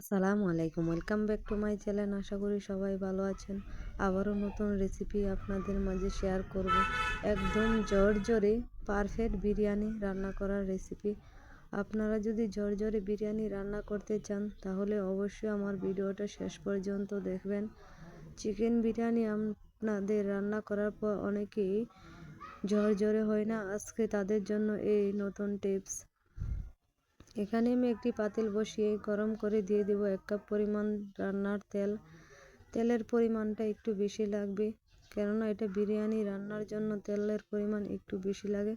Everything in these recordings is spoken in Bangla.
আসসালামু আলাইকুম, welcome back to my channel. আশা করি সবাই ভালো আছেন। আবারও নতুন রেসিপি আপনাদের মাঝে শেয়ার করব। একদম ঝরঝরে পারফেক্ট বিরিয়ানি রান্না করার রেসিপি। আপনারা যদি ঝরঝরে বিরিয়ানি রান্না করতে চান তাহলে অবশ্যই আমার ভিডিওটা শেষ পর্যন্ত দেখবেন। চিকেন বিরিয়ানি আপনাদের রান্না করার পর অনেকেই ঝরঝরে হয় না, আজকে তাদের জন্য এই নতুন টিপস। এখানে আমি একটি পাতিল বসিয়ে গরম করে দিয়ে দেব 1 কাপ পরিমাণ রান্নার তেল। তেলের পরিমাণটা একটু বেশি লাগবে, কেননা এটা বিরিয়ানি রান্নার জন্য তেলের পরিমাণ একটু বেশি লাগে।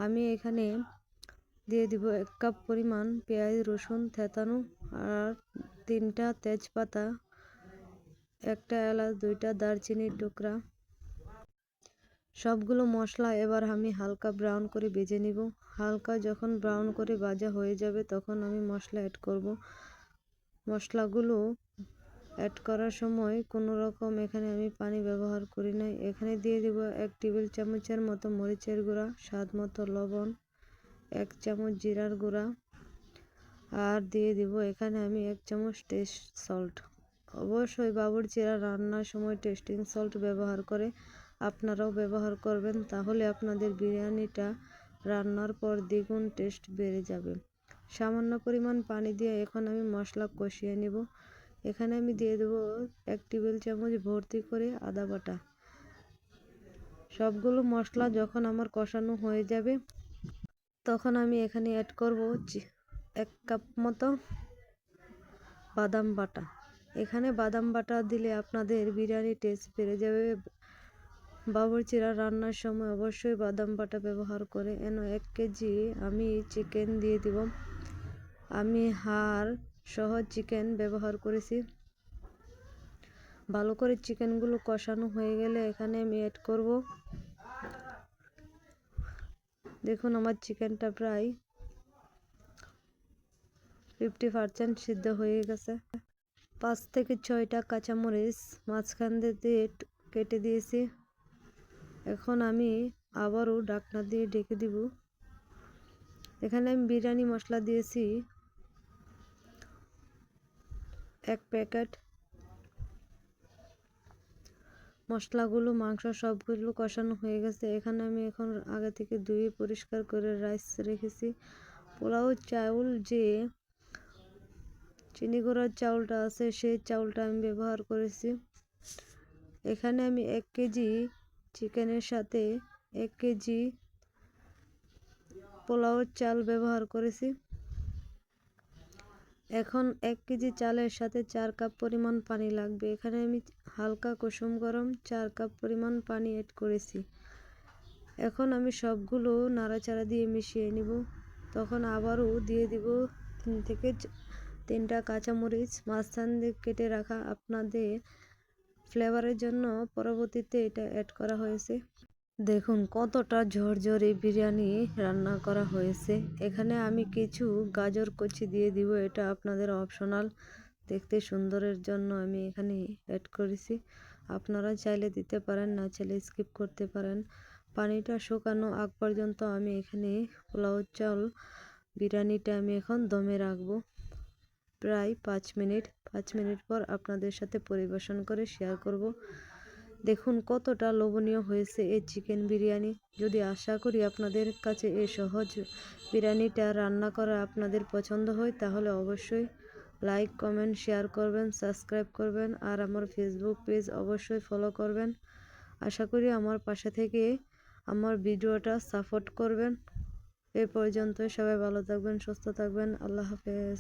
আমি এখানে দিয়ে দিব 1 কাপ পরিমাণ পেঁয়াজ রসুন থেতানো, আর 3টা তেজপাতা, 1টা এলাচ, 2টা দারচিনির টুকরা। সবগুলো মশলা এবার আমি হালকা ব্রাউন করে ভেজে নিব। হালকা যখন ব্রাউন করে ভাজা হয়ে যাবে তখন আমি মশলা অ্যাড করব। মশলাগুলো অ্যাড করার সময় কোনো রকম এখানে আমি পানি ব্যবহার করি নাই। এখানে দিয়ে দেব 1 টেবিল চামচের মতো মরিচের গুঁড়া, স্বাদ মতো লবণ, 1 চামচ জিরার গুঁড়া, আর দিয়ে দেব এখানে আমি 1 চামচ টেস্ট সল্ট। অবশ্যই বাবুর্চিরা রান্নার সময় টেস্টিং সল্ট ব্যবহার করে, আপনারাও ব্যবহার করবেন, তাহলে আপনাদের বিরিয়ানিটা রান্নার পর দ্বিগুণ টেস্ট বেড়ে যাবে। সামান্য পরিমাণ পানি দিয়ে এখন আমি মশলা কষিয়ে নেব। এখানে আমি দিয়ে দেব 1 টেবিল চামচ ভর্তি করে আদা বাটা। সবগুলো মশলা যখন আমার কষানো হয়ে যাবে তখন আমি এখানে অ্যাড করব 1 কাপ মতো বাদাম বাটা। এখানে বাদাম বাটা দিলে আপনাদের বিরিয়ানি টেস্ট বেড়ে যাবে। বাবুর্চিরা রান্নার সময় অবশ্যই বাদাম বাটা ব্যবহার করে। 1 কেজি আমি চিকেন দিয়ে দিব। আমি হাড় সহ চিকেন ব্যবহার করেছি। ভালো করে চিকেনগুলো কষানো হয়ে গেলে এখানে আমি অ্যাড করব, দেখুন আমার চিকেনটা প্রায় 50% সিদ্ধ হয়ে গেছে। 5 থেকে 6টা কাঁচামরিচ মাঝখান দিয়ে কেটে দিয়েছি। এখন আমি আবারও ঢাকনা দিয়ে ঢেকে দিব। এখানে আমি বিরিয়ানি মশলা দিয়েছি 1 প্যাকেট। মশলাগুলো মাংস সবগুলো কষানো হয়ে গেছে। এখানে আমি এখন আগে থেকে ধুয়ে পরিষ্কার করে রাইস রেখেছি। পোলাও চাউল, যে চিনি গুঁড়ার চাউলটা আছে সেই চাউলটা আমি ব্যবহার করেছি। এখানে আমি 1 কেজি চিকেনের সাথে 1 কেজি পোলাওর চাল ব্যবহার করেছি। এখন 1 কেজি চালের সাথে 4 কাপ পরিমাণ পানি লাগবে। এখানে আমি হালকা কুসুম গরম 4 কাপ পরিমাণ পানি অ্যাড করেছি। এখন আমি সবগুলো নাড়াচাড়া দিয়ে মিশিয়ে নিব। তখন আবারও দিয়ে দিব 3 থেকে 3টা কাঁচামরিচ মাঝখান দিয়ে কেটে রাখা। আপনাদের ফ্লেভারের জন্য পরবর্তীতে এটা অ্যাড করা হয়েছে। দেখুন কতটা ঝরঝরে বিরিয়ানি রান্না করা হয়েছে। এখানে আমি কিছু গাজর কুচি দিয়ে দিব, এটা আপনাদের অপশনাল, দেখতে সুন্দরের জন্য আমি এখানে অ্যাড করেছি। আপনারা চাইলে দিতে পারেন, না চাইলে স্কিপ করতে পারেন। পানিটা শুকানো আগ পর্যন্ত আমি এখানে পোলাও চাল বিরিয়ানিটা আমি এখন দমে রাখবো প্রায় 5 মিনিট। 5 মিনিট পর আপনাদের সাথে পরিবেশন করে শেয়ার করব। দেখুন কতটা লোভনীয় হয়েছে এই চিকেন বিরিয়ানি। যদি আশা করি আপনাদের কাছে এই সহজ বিরিয়ানিটা রান্না করা আপনাদের পছন্দ হয়, তাহলে অবশ্যই লাইক, কমেন্ট, শেয়ার করবেন, সাবস্ক্রাইব করবেন, আর আমার ফেসবুক পেজ অবশ্যই ফলো করবেন। আশা করি আমার পাশে থেকে আমার ভিডিওটা সাপোর্ট করবেন। এ পর্যন্ত সবাই ভালো থাকবেন, সুস্থ থাকবেন। আল্লাহ হাফেজ।